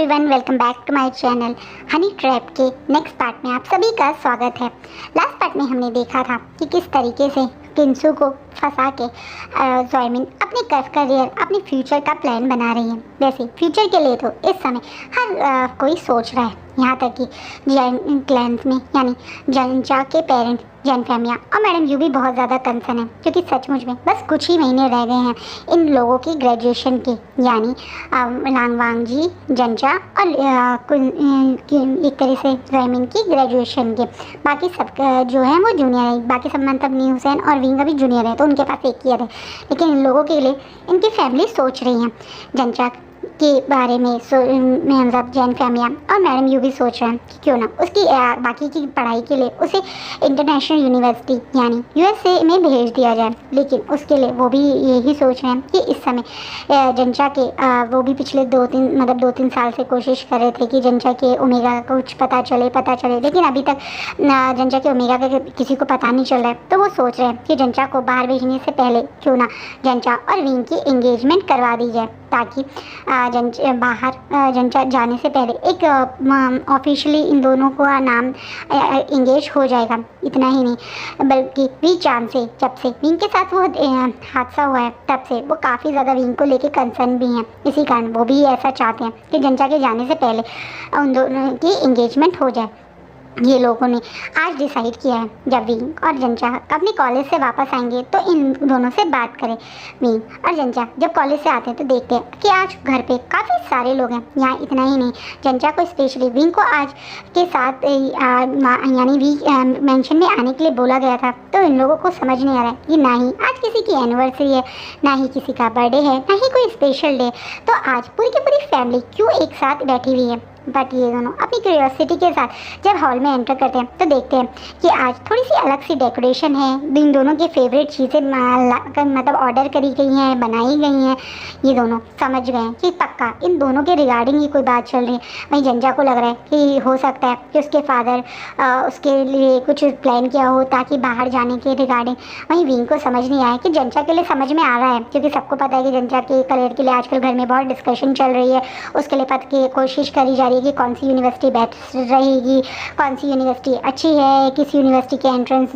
Everyone, welcome back to my channel. Honey trap के next part में आप सभी का स्वागत है। लास्ट पार्ट में हमने देखा था कि किस तरीके से किंसू को फंसा के ज़ॉयमिन अपने करियर, अपने फ्यूचर का प्लान बना रही है। वैसे फ्यूचर के लिए तो इस समय हर कोई सोच रहा है, यहाँ तक कि जैन क्लैंस में यानी जंचा के पेरेंट्स, जैन फैमिया और मैडम यू भी बहुत ज़्यादा कंसर्न है, क्योंकि सचमुच में बस कुछ ही महीने रह गए हैं इन लोगों की ग्रेजुएशन के, यानी लांगवांग जी, जंचा और एक तरह से ज़ॉयमिन की ग्रेजुएशन के। बाकी सब जो है वो जूनियर है, बाकी सब मतलब न्यू हुसैन और विंग अभी जूनियर है, तो उनके पास एक ईयर है। लेकिन इन लोगों के लिए इनकी फैमिली सोच रही है जंचा के बारे में, मतलब जैन फैमिया और मैडम यू भी सोच रहे हैं कि क्यों ना उसकी बाकी की पढ़ाई के लिए उसे इंटरनेशनल यूनिवर्सिटी यानी यूएसए में भेज दिया जाए। लेकिन उसके लिए वो भी यही सोच रहे हैं कि इस समय जंचा के वो भी पिछले 2-3 साल से कोशिश कर रहे थे कि जंचा के ओमेगा का कुछ पता चले, लेकिन अभी तक जंचा के ओमेगा का किसी को पता नहीं चल रहा है। तो वो सोच रहे हैं कि जंचा को बाहर भेजने से पहले क्यों ना जंचा और विंग की एंगेजमेंट करवा दी जाए, ताकि बाहर जंचा जाने से पहले एक ऑफिशियली इन दोनों को नाम इंगेज हो जाएगा। इतना ही नहीं बल्कि वी चांद से, जब से विंग के साथ वो हादसा हुआ है तब से वो काफ़ी ज़्यादा विंग को लेके कंसर्न भी हैं। इसी कारण वो भी ऐसा चाहते हैं कि जंचा के जाने से पहले उन दोनों की इंगेजमेंट हो जाए। ये लोगों ने आज डिसाइड किया है जब विंग और जंचा अपने कॉलेज से वापस आएंगे तो इन दोनों से बात करें। विंग और जंचा जब कॉलेज से आते हैं तो देखते हैं कि आज घर पे काफ़ी सारे लोग हैं। यहाँ इतना ही नहीं, जंचा को स्पेशली विंग को आज के साथ यानी वी मेंशन में आने के लिए बोला गया था। तो इन लोगों को समझ नहीं आ रहा है कि ना ही आज किसी की एनिवर्सरी है, ना ही किसी का बर्थडे है, ना ही कोई स्पेशल डे। तो आज पूरी की पूरी फैमिली क्यों एक साथ बैठी हुई है। बट ये दोनों अपनी क्यूरियोसिटी के साथ जब हॉल में एंटर करते हैं तो देखते हैं कि आज थोड़ी सी अलग सी डेकोरेशन है। इन दोनों की फेवरेट चीज़ें मतलब ऑर्डर करी गई हैं, बनाई गई हैं। ये दोनों समझ गए हैं कि पक्का इन दोनों के रिगार्डिंग ही कोई बात चल रही है। वहीं जंजा को लग रहा है कि हो सकता है कि उसके फादर उसके लिए कुछ प्लान किया हो ताकि बाहर जाने के रिगार्डिंग। वहीं विंग को समझ नहीं आया कि जंजा के लिए समझ में आ रहा है, क्योंकि सबको पता है कि जंजा के करियर के लिए आजकल घर में बहुत डिस्कशन चल रही है। उसके लिए पता की कोशिश करी जा रही है कि कौन सी यूनिवर्सिटी बेस्ट रहेगी, कौन सी यूनिवर्सिटी अच्छी है, किस यूनिवर्सिटी के एंट्रेंस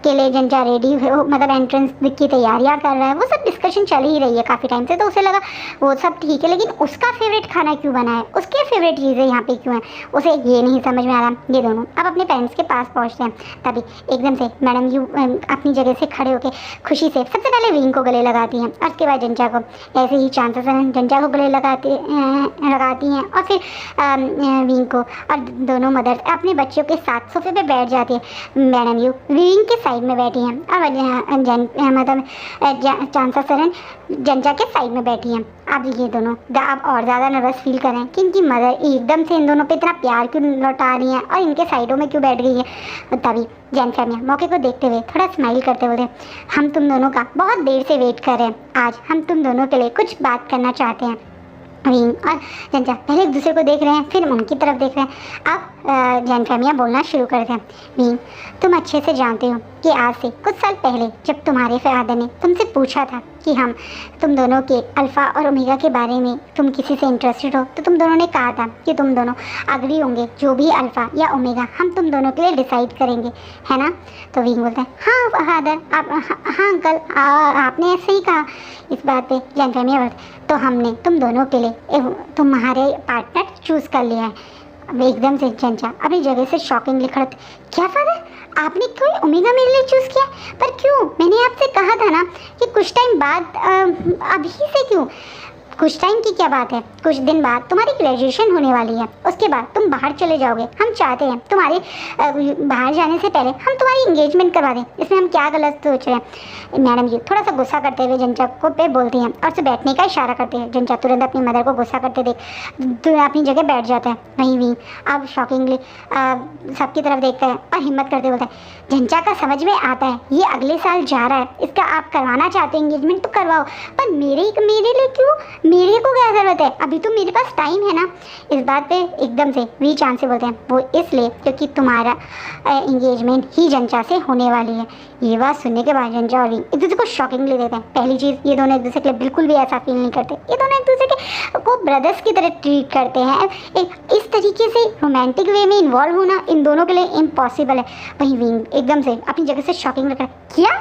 के लिए जंजा रेडी मतलब एंट्रेंस की तैयारियां कर रहा है। वो सब डिस्कशन चल ही रही है काफ़ी टाइम से। तो उसे लगा वो सब ठीक है, लेकिन उसका फेवरेट खाना क्यों बना है, उसके फेवरेट चीज़ें यहाँ पे क्यों हैं, उसे ये नहीं समझ में आ रहा। ये दोनों अब अपने पेरेंट्स के पास पहुँचते हैं, तभी एकदम से मैडम यू अपनी जगह से खड़े होकर खुशी से सबसे पहले विंग को गले लगाती हैं और उसके बाद जंजा को। ऐसे ही चांसेस जंजा को गले लगाती हैं और फिर विंग को, और दोनों मदर अपने बच्चों के साथ सोफे पे बैठ जाती है। मैडम यू विंग के साइड में बैठी हैं और मतलब चांसा सरन जंजा के साइड में बैठी हैं। अब ये दोनों अब और ज़्यादा नर्वस फील करें कि इनकी मदर एकदम से इन दोनों पे इतना प्यार क्यों लौटा रही हैं और इनके साइडों में क्यों बैठ गई है। तभी जैन फैमिया मौके को देखते हुए थोड़ा स्माइल करते हुए, हम तुम दोनों का बहुत देर से वेट कर रहे हैं, आज हम तुम दोनों के लिए कुछ बात करना चाहते हैं। विंग और जंजा पहले एक दूसरे को देख रहे हैं, फिर उनकी तरफ देख रहे हैं। अब जैन फैमिया बोलना शुरू करते हैं। विंग, तुम अच्छे से जानते हो कि आज से कुछ साल पहले जब तुम्हारे फादर ने तुमसे पूछा था कि हम तुम दोनों के अल्फ़ा और ओमेगा के बारे में तुम किसी से इंटरेस्टेड हो, तो तुम दोनों ने कहा था कि तुम दोनों अग्री होंगे जो भी अल्फ़ा या ओमेगा हम तुम दोनों के लिए डिसाइड करेंगे, है ना। तो विंग बोलता है हाँ फादर, हाँ अंकल, आपने ऐसे ही कहा। इस बात पे जैन फैमिया बोलते तो हमने तुम दोनों के लिए तुम्हारे पार्टनर चूज़ कर लिया है। अब एकदम से जंजा अपनी जगह से शॉकिंगली खड़ा, क्या फादर आपने कोई ओमेगा मेरे लिए चूज़ किया, पर क्यों? मैंने आपसे कहा था ना कि कुछ टाइम बाद, अभी से क्यों? कुछ टाइम की क्या बात है, कुछ दिन बाद तुम्हारी ग्रेजुएशन होने वाली है, उसके बाद तुम बाहर चले जाओगे। हम चाहते हैं तुम्हारे बाहर जाने से पहले हम तुम्हारी इंगेजमेंट करवा दें, इसमें हम क्या गलत सोच रहे हैं। मैडम जी थोड़ा सा गुस्सा करते हुए जंजा को पे बोलती हैं और उसे बैठने का इशारा करते हैं। जंजा तुरंत अपनी मदर को गुस्सा करते देख अपनी जगह बैठ जाता है। वहीं भी अब शॉकिंगली सबकी तरफ देखता है और हिम्मत करते बोलता है जंजा का समझ में आता है ये अगले साल जा रहा है, इसका आप करवाना चाहते हैं इंगेजमेंट तो करवाओ, पर मेरे लिए क्यों? मेरे को क्या ज़रूरत है, अभी तो मेरे पास टाइम है ना। इस बात पे एकदम से वी चांद से बोलते हैं वो इसलिए क्योंकि तुम्हारा एंगेजमेंट ही जंचा से होने वाली है। ये बात सुनने के बाद जंचा और वी एक दूसरे को शॉकिंगली देते हैं। पहली चीज़, ये दोनों एक दूसरे के लिए बिल्कुल भी ऐसा फील नहीं करते, ये दोनों एक दूसरे के को ब्रदर्स की तरह ट्रीट करते हैं। एक इस तरीके से रोमांटिक वे में इन्वॉल्व होना इन दोनों के लिए इम्पॉसिबल है। वहीं विंग एकदम से अपनी जगह से शॉकिंग लग रहा है, क्या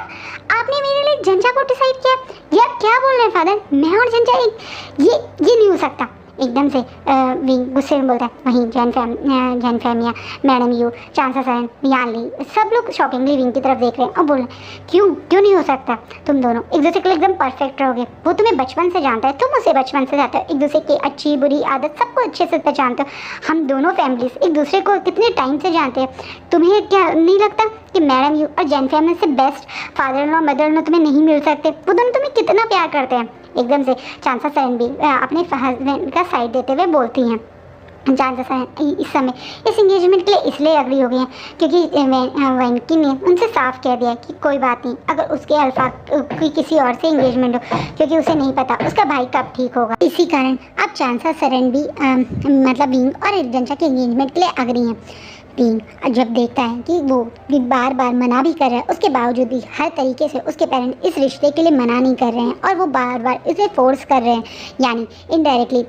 आपने मेरे लिए झंझा को डिसाइड किया? या क्या बोल रहे हैं फादर, मैं और झंझा एक ये नहीं हो सकता। एकदम से विंग गुस्से में बोलता है। वहीं जैन फैमिया, मैडम यू, चांसा सरन, यानली सब लोग शॉकिंगली विंग की तरफ देख रहे हैं और बोल रहे हैं क्यों नहीं हो सकता? तुम दोनों एक दूसरे के लिए एकदम परफेक्ट रहोगे। वो तुम्हें बचपन से जानता है, तुम उसे बचपन से जानते हो, एक दूसरे की अच्छी बुरी आदत सबको अच्छे से पहचानते हो। हम दोनों फैमिलीज एक दूसरे को कितने टाइम से जानते हैं। तुम्हें क्या नहीं लगता कि मैडम यू और जैन फैमिली से best father in law mother in law तुम्हें नहीं मिल सकते? वो दोनों तुम्हें कितना प्यार करते हैं। एकदम से चांसा सरन भी अपने हस्बैंड का साइड देते हुए बोलती हैं। चांसा सरन इस समय इस एंगेजमेंट के लिए इसलिए अग्री हो गई हैं क्योंकि वेंकी ने उनसे साफ कह दिया कि कोई बात नहीं, अगर उसके अल्फा की किसी और से एंगेजमेंट हो, क्योंकि उसे नहीं पता उसका भाई कब ठीक होगा। इसी कारण अब चांसा सरन भी मतलब विंग और जंचा के एंगेजमेंट के लिए अग्री हैं। विंग जब देखता है कि वो बार बार मना भी कर रहा है, उसके बावजूद भी हर तरीके से उसके पेरेंट्स इस रिश्ते के लिए मना नहीं कर रहे हैं और वो बार बार इसे फोर्स कर रहे हैं, यानी इनडायरेक्टली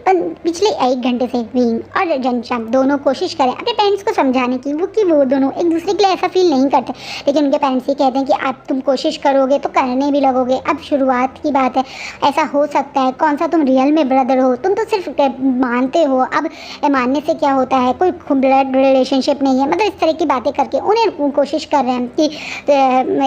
पिछले 1 घंटे से विंग और जंचा दोनों कोशिश करें अपने पेरेंट्स को समझाने की वो दोनों एक दूसरे के लिए ऐसा फील नहीं करते। लेकिन उनके पेरेंट्स ये कहते हैं कि आप तुम कोशिश करोगे तो करने भी लगोगे, अब शुरुआत की बात है, ऐसा हो सकता है, कौन सा तुम रियल में ब्रदर हो, तुम तो सिर्फ मानते हो, अब मानने से क्या होता है, कोई ब्लड रिलेशनशिप नहीं है। मतलब इस तरह की बातें करके उन्हें कोशिश कर रहे हैं कि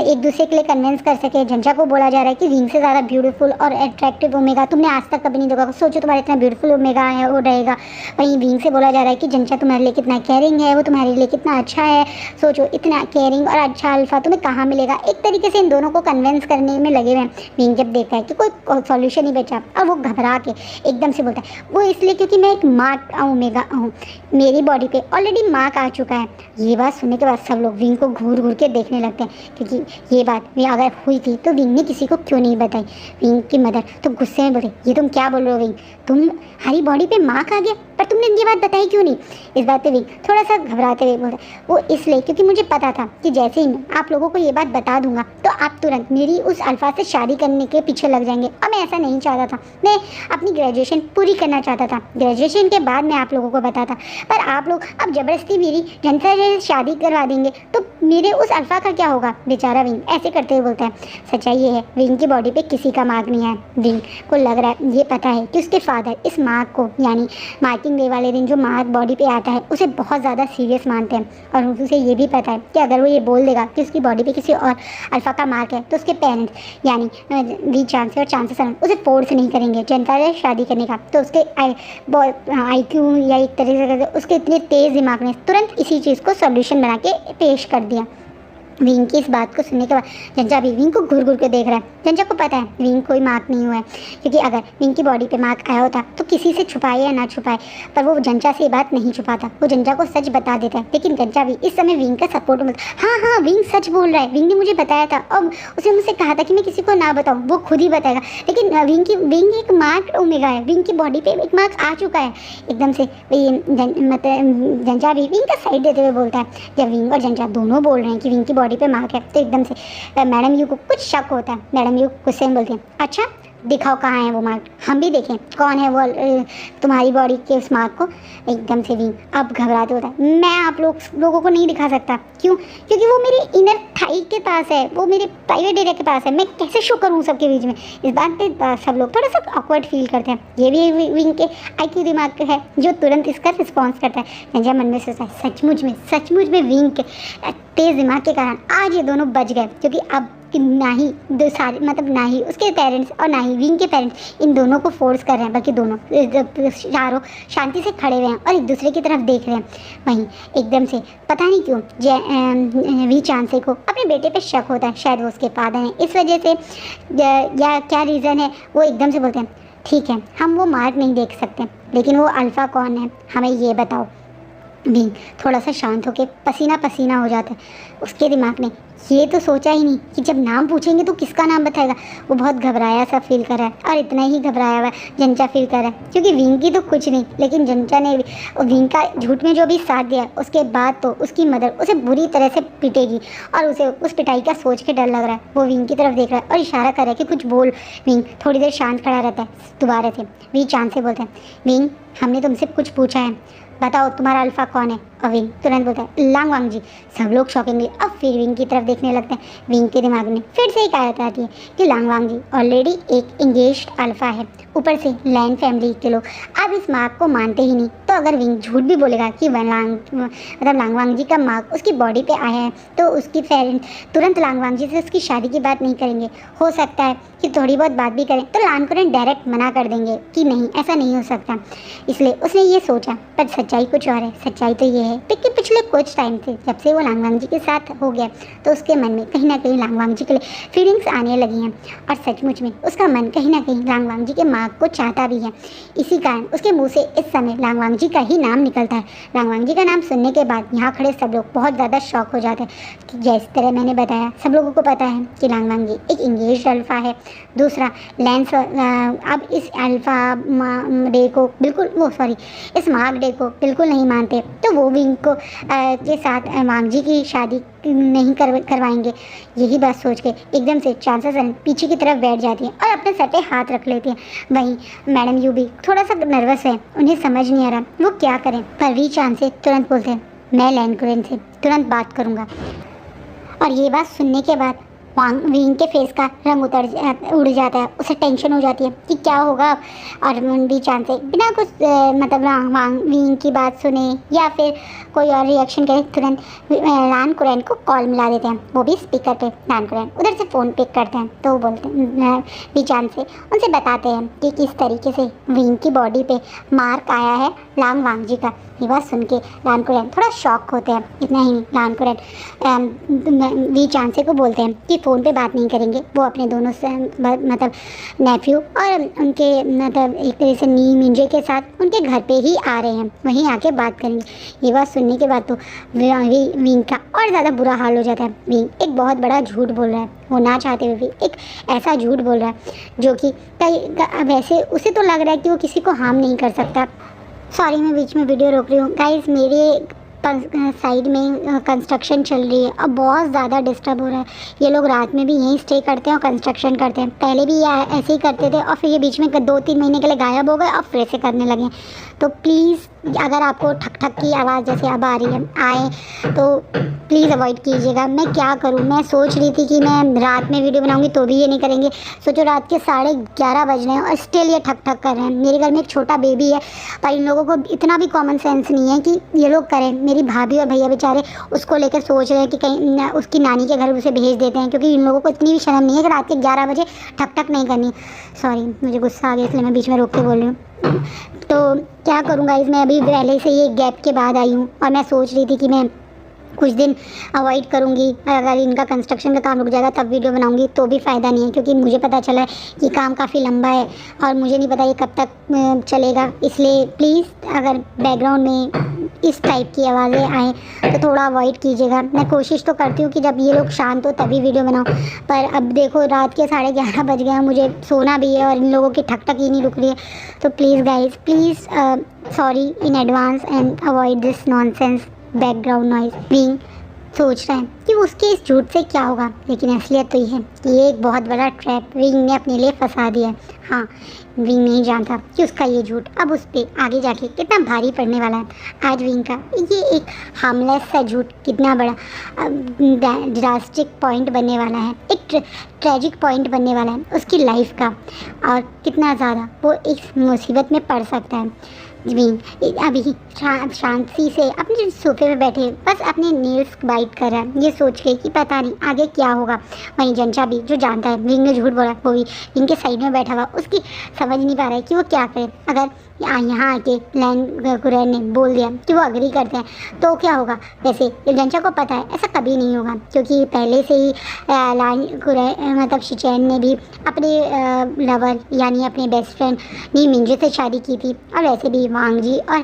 एक दूसरे के लिए कन्विंस कर सके। झंझा को बोला जा रहा है कि विंग से ज़्यादा ब्यूटीफुल और अट्रैक्टिव ओमेगा तुमने आज तक कभी नहीं देखा, सोचो तुम्हारा इतना ब्यूटीफुल ओमेगा है वो रहेगा। वहीं विंग से बोला जा रहा है कि झंझा तुम्हारे लिए कितना केयरिंग है, वो तुम्हारे लिए कितना अच्छा है, सोचो इतना केयरिंग और अच्छा अल्फा तुम्हें कहाँ मिलेगा। एक तरीके से इन दोनों को कन्विंस करने में लगे हुए हैं। विंग जब देखता है कि कोई सॉल्यूशन नहीं बचा और वो घबरा के एकदम से बोलता है वो इसलिए क्योंकि मैं एक मार्क ओमेगा हूँ, मेरी बॉडी पे ऑलरेडी मार्क आ चुका है। ये बात सुनने के बाद सब लोग विंग को घूर घूर के देखने लगते हैं, क्योंकि ये बात भी अगर हुई थी तो विंग ने किसी को क्यों नहीं बताई। विंग की मदर तो गुस्से में बोले ये तुम क्या बोल रहे हो विंग, तुम्हारी बॉडी पे मार्क आ गया पर तुमने ये बात बताई क्यों नहीं? इस बात पे विंग थोड़ा सा घबराते हुए बोलता वो इसलिए क्योंकि मुझे पता था कि जैसे ही मैं आप लोगों को ये बात बता दूंगा तो आप तुरंत मेरी उस अल्फा से शादी करने के पीछे लग जाएंगे और मैं ऐसा नहीं चाहता था। मैं अपनी ग्रेजुएशन पूरी करना चाहता था, ग्रेजुएशन के बाद मैं आप लोगों को बताता, पर आप लोग अब ज़बरदस्ती मेरी जनता से शादी करवा देंगे तो मेरे उस अल्फा का क्या होगा? बेचारा विंग ऐसे करते हुए बोलता है सच्चाई ये है विंग की बॉडी पे किसी का मार्क नहीं है। विंग को लग रहा है ये पता है कि उसके फादर इस मार्क को, यानी मार्किंग डे वाले दिन जो मार्क बॉडी पे आता है, उसे बहुत ज़्यादा सीरियस मानते हैं और उसे ये भी पता है कि अगर वो ये बोल देगा कि उसकी बॉडी पे किसी और अल्फा का मार्क है तो उसके पेरेंट्स यानी वी चांस और चांसेस उसे फोर्स नहीं करेंगे जनता से शादी करने का। तो उसके IQ या एक तरीके से उसके इतने तेज़ दिमाग ने तुरंत इसी चीज़ को सॉल्यूशन बना के पेश कर दिया। विंग की इस बात को सुनने के बाद जंजा भी विंग को घूर घूर के देख रहा है। जंजा को पता है विंग कोई मार्क नहीं हुआ है, क्योंकि अगर विंग की बॉडी पे मार्क आया होता तो किसी से छुपाए या ना छुपाए, पर वो जंजा से ये बात नहीं छुपाता, वो जंजा को सच बता देता है। लेकिन जंजा भी इस समय विंग का सपोर्ट में हाँ विंग सच बोल रहा है, विंग ने मुझे बताया था और उसे मुझसे कहा था कि मैं किसी को ना बताऊँ, वो खुद ही बताएगा। लेकिन विंग एक मार्क ओमेगा है, विंग की बॉडी पे एक मार्क आ चुका है। एकदम से मतलब जंजा भी विंग का साइड देते हुए बोलता है। जब विंग और जंजा दोनों बोल रहे हैं कि विंग की बॉडी पे मार्क है तो एकदम से मैडम यू को कुछ शक होता है। मैडम यू गुस्से में बोलती हैं अच्छा दिखाओ कहाँ है वो मार्क, हम भी देखें कौन है वो तुम्हारी बॉडी के उस मार्क को। एकदम से विंग अब घबराते होता है मैं आप लोगों को नहीं दिखा सकता। क्यों? क्योंकि वो मेरे इनर थाई के पास है, वो मेरे प्राइवेट एरिया के पास है, मैं कैसे शो करूँ सबके बीच में। इस बात पे सब लोग थोड़ा सा ऑकवर्ड फील करते हैं। ये भी विंग के IQ दिमाग है जो तुरंत इसका रिस्पॉन्स करता है। जंजा मन में सोचता है सचमुच में विंग के तेज़ दिमाग के कारण आज ये दोनों बच गए, क्योंकि अब ना ही ना ही उसके पेरेंट्स और ना ही विंग के पेरेंट्स इन दोनों को फोर्स कर रहे हैं, बल्कि दोनों चारों शांति से खड़े हुए हैं और एक दूसरे की तरफ देख रहे हैं। वहीं एकदम से पता नहीं क्यों वी चांसे को अपने बेटे पे शक होता है, शायद वो उसके फादर हैं, इस वजह से या क्या रीज़न है। वो एकदम से बोलते हैं ठीक है हम वो मार्क नहीं देख सकते, लेकिन वो अल्फ़ा कौन है हमें ये बताओ। विंग थोड़ा सा शांत होकर पसीना हो जाता है। उसके दिमाग में ये तो सोचा ही नहीं कि जब नाम पूछेंगे तो किसका नाम बताएगा। वो बहुत घबराया सा फील कर रहा है और इतना ही घबराया हुआ जंचा फील कर रहा है, क्योंकि विंग की तो कुछ नहीं, लेकिन जंचा ने विंग का झूठ में जो भी साथ दिया उसके बाद तो उसकी मदर उसे बुरी तरह से पिटेगी और उसे उस पिटाई का सोच के डर लग रहा है। वो विंग की तरफ देख रहा है और इशारा कर रहा है कि कुछ बोल। विंग थोड़ी देर शांत खड़ा रहता है, दोबारा से वी चांद से बोलते हैं, विंग हमने तुमसे कुछ पूछा है, बताओ तुम्हारा अल्फा कौन है। और विंग तुरंत बोलता है लांग वांग जी। सब लोग शॉकिंगली अब फिर विंग की तरफ देखने लगते हैं। विंग के दिमाग में फिर से एक आयत आती है कि लांग वांग जी ऑलरेडी एक एंगेज्ड अल्फा है, ऊपर से लैंड फैमिली के लोग अब इस मार्क को मानते ही नहीं। तो अगर विंग झूठ भी बोलेगा कि लांग वांग जी का मार्क उसकी बॉडी पे आया है तो उसकी पेरेंट तुरंत लांग वांग जी से उसकी शादी की बात नहीं करेंगे। हो सकता है कि थोड़ी बहुत बात भी करें तो लांग कुरेन डायरेक्ट मना कर देंगे कि नहीं, ऐसा नहीं हो सकता। इसलिए उसने ये सोचा, पर सच्चाई कुछ और है। सच्चाई तो ये है कि पिछले कुछ टाइम से जब से वो लांग वांग जी के साथ हो गया तो उसके मन में कहीं ना कहीं लांग वांग जी के लिए फीलिंग्स आने लगी हैं और सचमुच में उसका मन कहीं ना कहीं लांग वांग जी के मार्क को चाहता भी है। इसी कारण उसके मुंह से इस समय लांग वांग जी का ही नाम निकलता है। लांग वांग जी का नाम सुनने के बाद यहाँ खड़े सब लोग बहुत ज़्यादा शॉक हो जाते हैं कि जिस तरह मैंने बताया सब लोगों को पता है कि लांग वांग जी एक इंगेज्ड अल्फा है। दूसरा लैंस अब इस अल्फा डे को बिल्कुल इस मार्क डे को बिल्कुल नहीं मानते, तो वो विंग को के साथ वांग जी की शादी नहीं करवाएंगे। यही बात सोच के एकदम से चांसेस पीछे की तरफ बैठ जाती हैं और अपने सर पे हाथ रख लेती हैं। वहीं मैडम यू भी थोड़ा सा नर्वस है, उन्हें समझ नहीं आ रहा वो क्या करें। पर वी चांद से तुरंत बोलते हैं मैं लैंड कुरेन से तुरंत बात करूँगा। और ये बात सुनने के बाद विंग के फेस का रंग उड़ जाता है, उसे टेंशन हो जाती है कि क्या होगा। और वी चांद से बिना कुछ विंग की बात सुने या फिर कोई और रिएक्शन करे तुरंत लान कुरैन को कॉल मिला देते हैं, वो भी स्पीकर पे। लान कुरैन उधर से फ़ोन पिक करते हैं तो वो बोलते हैं वी चांद से उनसे बताते हैं कि किस तरीके से विंग की बॉडी पे मार्क आया है लांग वांग जी का। ये बात सुन के लान कुरैन थोड़ा शॉक होते हैं। इतना ही नहीं, लान कुरैन वी चांसे को बोलते हैं कि फ़ोन पे बात नहीं करेंगे, वो अपने दोनों से मतलब नेफ्यू और उनके मतलब एक तरह से नी मिंजे के साथ उनके घर पे ही आ रहे हैं, वहीं आके बात करेंगे। ये बात सुनने के बाद तो विंग का और ज़्यादा बुरा हाल हो जाता है। विंग एक बहुत बड़ा झूठ बोल रहा है, वो ना चाहते हुए भी एक ऐसा झूठ बोल रहा है जो कि वैसे उसे तो लग रहा है कि वो किसी को हार्म नहीं कर सकता। सॉरी मैं बीच में वीडियो रोक रही हूँ गाइस, मेरे साइड में कंस्ट्रक्शन चल रही है और बहुत ज़्यादा डिस्टर्ब हो रहा है। ये लोग रात में भी यहीं स्टे करते हैं और कंस्ट्रक्शन करते हैं। पहले भी ये ऐसे ही करते थे और फिर ये बीच में 2-3 महीने के लिए गायब हो गए और फिर से करने लगे। तो प्लीज़ अगर आपको ठक ठक की आवाज़ जैसे अब आ रही है आए तो प्लीज़ अवॉइड कीजिएगा। मैं क्या करूँ, मैं सोच रही थी कि मैं रात में वीडियो बनाऊंगी तो भी ये नहीं करेंगे। सोचो रात के 11:30 बज रहे हैं और स्टिल ये ठक ठक कर रहे हैं। मेरे घर में एक छोटा बेबी है पर इन लोगों को इतना भी कॉमन सेंस नहीं है कि ये लोग करें। मेरी भाभी और भैया बेचारे उसको लेकर सोच रहे हैं कि कहीं उसकी नानी के घर उसे भेज देते हैं, क्योंकि इन लोगों को इतनी भी शर्म नहीं है कि रात के 11 बजे ठक ठक नहीं करनी। सॉरी मुझे गुस्सा आ गया इसलिए मैं बीच में रोक के बोल रही हूँ। तो क्या करूँ गाइस, मैं अभी पहले से ही गैप के बाद आई हूँ और मैं सोच रही थी कि मैं कुछ दिन अवॉइड करूँगी। अगर इनका कंस्ट्रक्शन का काम रुक जाएगा तब वीडियो बनाऊँगी तो भी फ़ायदा नहीं है, क्योंकि मुझे पता चला है कि काम काफ़ी लंबा है और मुझे नहीं पता ये कब तक चलेगा। इसलिए प्लीज़ अगर बैकग्राउंड में इस टाइप की आवाज़ें आएँ तो थोड़ा अवॉइड कीजिएगा। मैं कोशिश तो करती हूँ कि जब ये लोग शांत हो तभी वीडियो बनाऊँ, पर अब देखो रात के 11:30 बज गए हैं, मुझे सोना भी है और इन लोगों की ठक ठक ही नहीं रुक रही है। तो please guys please sorry in advance and avoid this nonsense background noise. Wing सोच रहे हैं कि उसके इस झूठ से क्या होगा, लेकिन असलियत तो ये है कि ये एक बहुत बड़ा ट्रैप विंग ने अपने लिए फंसा दिया है। हाँ, विंग नहीं जानता कि उसका ये झूठ अब उस पर आगे जाके कितना भारी पड़ने वाला है। आज विंग का ये एक हार्मलेस सा झूठ कितना बड़ा ड्रास्टिक पॉइंट बनने वाला है, एक ट्रेजिक पॉइंट बनने वाला है उसकी लाइफ का, और कितना ज़्यादा वो इस मुसीबत में पड़ सकता है। विंग अभी शांति से अपने सोफे पे बैठे बस अपने नील्स बाइट कर रहा है, ये सोच के कि पता नहीं आगे क्या होगा। वहीं जंचा भी जो जानता है विंग ने झूठ बोला, वो भी विंग के साइड में बैठा हुआ, उसकी समझ नहीं पा रहा है कि वो क्या करे। अगर यहाँ आके लैंड कुरैन ने बोल दिया कि वो अग्री करते हैं तो क्या होगा। वैसे जंचा को पता है ऐसा कभी नहीं होगा, क्योंकि पहले से ही लैंड कुरैन मतलब शिचैन ने भी अपने लवर यानी अपने बेस्ट फ्रेंड नी मिंजे से शादी की थी, और वैसे भी वांग जी और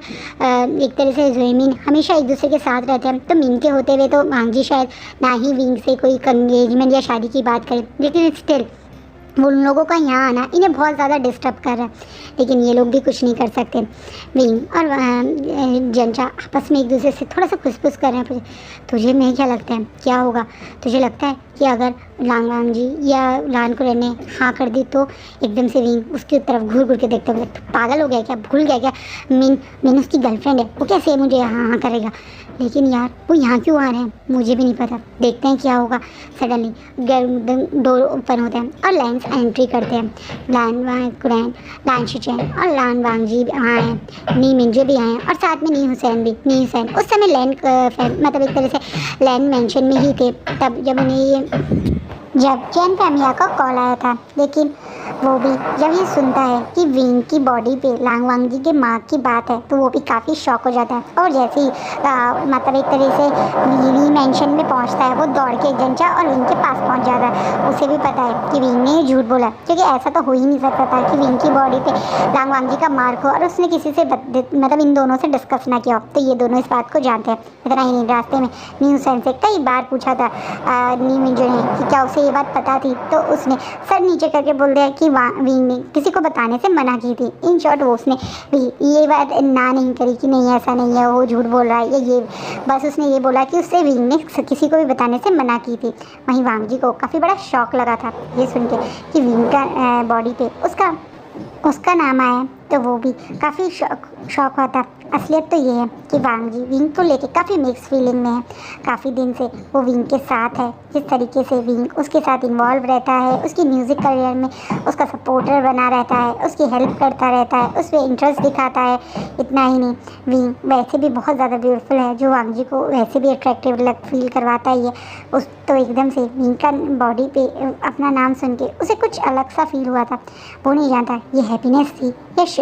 एक तरह से ज़ोइमिन हमेशा एक दूसरे के साथ रहते हैं, तो मिंग के होते हुए तो वांग जी शायद ना ही विंग से कोई एंगेजमेंट या शादी की बात करें, लेकिन स्टिल वो उन लोगों का यहाँ आना इन्हें बहुत ज़्यादा डिस्टर्ब कर रहा है, लेकिन ये लोग भी कुछ नहीं कर सकते। विंग और जंचा आपस में एक दूसरे से थोड़ा सा फुसफुस कर रहे हैं, तुझे में क्या लगता है क्या होगा? तुझे लगता है कि अगर लांग वांग जी या लान कुरैन ने हाँ कर दी तो? एकदम से विंग उसकी तरफ घूर घूर के देखते हुए, पागल हो गया क्या, भूल गया क्या, मीन उसकी गर्लफ्रेंड है, वो कैसे मुझे हाँ हाँ करेगा? लेकिन यार वो यहाँ क्यों आ रहे हैं मुझे भी नहीं पता, देखते हैं क्या होगा। सडनली डोर ओपन होते हैं और लाइन्स एंट्री करते हैं। लान वांग कुरैन, लान शिचैन और लान वांग जी आए हैं, नी मिंजे भी आए हैं और साथ में नी हुसैन भी। नी हुसैन उस समय लैंड मतलब एक तरह से लैंड मेंशन में ही थे तब जब चैन फैमिया का कॉल आया था, लेकिन वो भी जब ये सुनता है कि विंग की बॉडी पे लांग वांग जी के मार्क की बात है तो वो भी काफ़ी शॉक हो जाता है और जैसे ही मतलब एक तरह से वी मेंशन में पहुंचता है वो दौड़ के जंचा और विंग के पास पहुंच जाता है। उसे भी पता है कि विंग ने झूठ बोला, क्योंकि ऐसा तो हो ही नहीं सकता था कि विंग की बॉडी पे लांग वांग जी का मार्क हो और उसने किसी से मतलब इन दोनों से डिस्कस ना किया हो। तो ये दोनों इस बात को जानते हैं। इतना ही नहीं, रास्ते में नी हुसैन से कई बार पूछा था नी मिंजो ने कि क्या उसे ये बात पता थी, तो उसने सर नीचे करके बोल दिया कि विंग ने किसी को बताने से मना की थी। इन शॉर्ट वो उसने भी ये बात ना नहीं करी कि नहीं ऐसा नहीं है, वो झूठ बोल रहा है ये बस उसने ये बोला कि उससे विंग ने किसी को भी बताने से मना की थी। वहीं वांग जी को काफ़ी बड़ा शौक लगा था ये सुन के कि विंग का बॉडी पे उसका नाम आया, तो वो भी काफ़ी शौक हुआ था। असलियत तो ये है कि वांग जी विंग को लेके काफ़ी मिक्स फीलिंग में है। काफ़ी दिन से वो विंग के साथ है, जिस तरीके से विंग उसके साथ इन्वॉल्व रहता है, उसकी म्यूज़िक करियर में उसका सपोर्टर बना रहता है, उसकी हेल्प करता रहता है, उस पर इंटरेस्ट दिखाता है। इतना ही नहीं, विंग वैसे भी बहुत ज़्यादा ब्यूटीफुल है, जो वांग जी को वैसे भी अट्रैक्टिव फील करवाता ही है। उस तो एकदम से विंग का बॉडी पे अपना नाम सुन के उसे कुछ अलग सा फील हुआ था। वो नहीं जानता ये हैप्पीनेस थी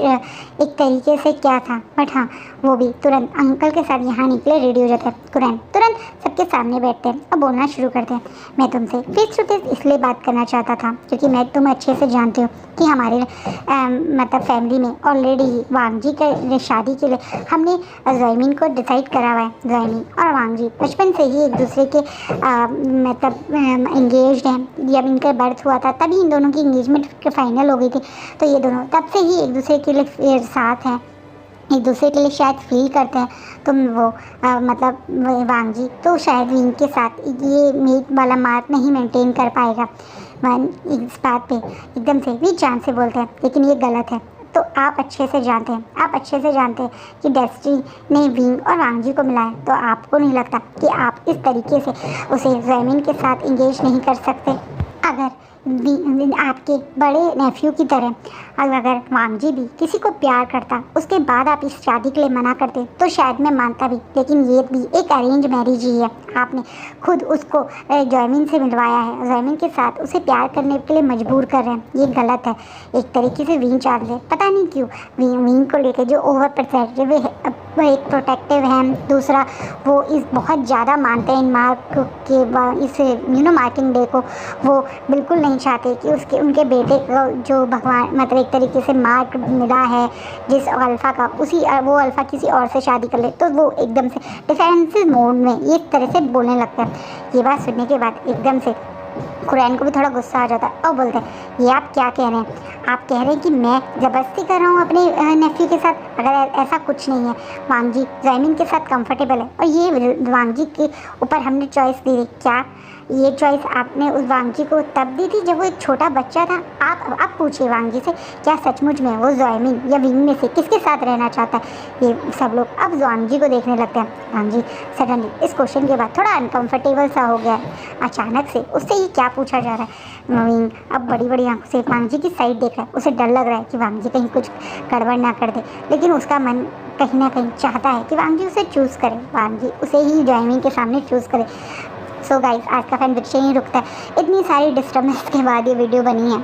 या एक तरीके से क्या था, बट हाँ वो भी तुरंत अंकल के साथ यहाँ निकले रेडी हो जाते हैं। कुरैन तुरंत सबके सामने बैठते हैं और बोलना शुरू करते हैं, मैं तुमसे फेस टू फेस इसलिए बात करना चाहता था क्योंकि मैं तुम अच्छे से जानते हो कि हमारे मतलब फैमिली में ऑलरेडी वांग जी के शादी के लिए हमने ज़ोइमिन को डिसाइड करा हुआ है। ज़ोइमिन और वांग जी बचपन से ही एक दूसरे के मतलब एंगेज्ड हैं। जब इनका बर्थ हुआ था तभी इन दोनों की एंगेजमेंट फाइनल हो गई थी, तो ये दोनों तब से ही एक दूसरे के लिए साथ हैं, एक दूसरे के लिए शायद फील करते हैं। तो वो मतलब वांग जी तो शायद विंग के साथ ये मेट वाला मार्क नहीं मेंटेन कर पाएगा। इस बात पे एकदम से भी जान से बोलते हैं, लेकिन ये गलत है। तो आप अच्छे से जानते हैं कि डेस्टिनी ने विंग और वांग जी को मिलाया, तो आपको नहीं लगता कि आप इस तरीके से उसे ज़ोइमिन के साथ इंगेज नहीं कर सकते? अगर आपके बड़े नेफ्यू की तरह अगर वांग जी भी किसी को प्यार करता, उसके बाद आप इस शादी के लिए मना करते तो शायद मैं मानता भी, लेकिन ये भी एक अरेंज मैरिज ही है। आपने खुद उसको ज़ोइमिन से मिलवाया है, ज़ोइमिन के साथ उसे प्यार करने के लिए मजबूर कर रहे हैं, ये गलत है। एक तरीके से विंग चार्ज है, पता नहीं क्यों विंग को लेकर जो ओवर प्रोटेक्टिव है, एक प्रोटेक्टिव है, दूसरा वो इस बहुत ज़्यादा मानते हैं इन मार्क के इस मार्किंग डे को। वो बिल्कुल नहीं चाहते कि उनके बेटे को जो भगवान मतलब एक तरीके से मार्क मिला है जिस अल्फ़ा का, वो अल्फ़ा किसी और से शादी कर ले, तो वो एकदम से डिफेंसिव मोड में ये तरह से बोलने लगता है। ये बात सुनने के बाद एकदम से कुरैन को भी थोड़ा गुस्सा आ जाता है और बोलते हैं, ये आप क्या कह रहे हैं? आप कह रहे हैं कि मैं ज़बरदस्ती कर रहा हूँ अपने नेफ्यू के साथ? अगर ऐसा कुछ नहीं है, वांग जी ज़ोइमिन के साथ कंफर्टेबल है और ये वांग जी के ऊपर हमने चॉइस दी थी। क्या ये चॉइस आपने उस वांग जी को तब दी थी जब वो एक छोटा बच्चा था? आप पूछिए वांग जी से, क्या सचमुच में वो ज़ोइमिन या विंग में से किसके साथ रहना चाहता है? ये सब लोग अब वांग जी को देखने लगते हैं। वांग जी सडनली इस क्वेश्चन के बाद थोड़ा अनकम्फर्टेबल सा हो गया है। अचानक से उससे ये क्या पूछा जा रहा है? विंग अब बड़ी बड़ी आंखों से वांग जी की साइड देख रहा है। उसे डर लग रहा है कि वांग जी कहीं कुछ गड़बड़ ना कर दे, लेकिन उसका मन कहीं ना कहीं चाहता है कि वांग जी उसे चूज़ करे, वांग जी उसे ही ज़ोइमिन के सामने चूज़ करे। सो गाइस, आज का फैन पिक्चर ही रुकता है। इतनी सारी डिस्टर्बेंस के बाद ये वीडियो बनी है,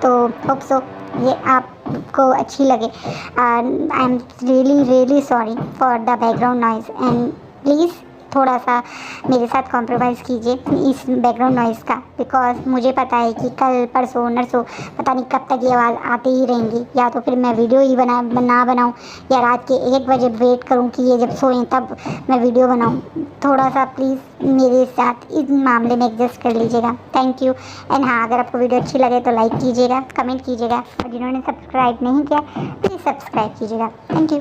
तो होप सो ये आपको अच्छी लगे। I am really sorry for the background noise and please थोड़ा सा मेरे साथ कॉम्प्रोमाइज़ कीजिए इस बैकग्राउंड नॉइज़ का, बिकॉज मुझे पता है कि कल परसों नरसों पता नहीं कब तक ये आवाज़ आती ही रहेंगी, या तो फिर मैं वीडियो ही ना बनाऊँ या रात के 1 बजे वेट करूँ कि ये जब सोएं तब मैं वीडियो बनाऊँ। थोड़ा सा प्लीज़ मेरे साथ इस मामले में एडजस्ट कर लीजिएगा। Thank you. एंड हाँ, अगर आपको वीडियो अच्छी लगे तो लाइक कीजिएगा, कमेंट कीजिएगा, और जिन्होंने सब्सक्राइब नहीं किया प्लीज़ सब्सक्राइब कीजिएगा। Thank you.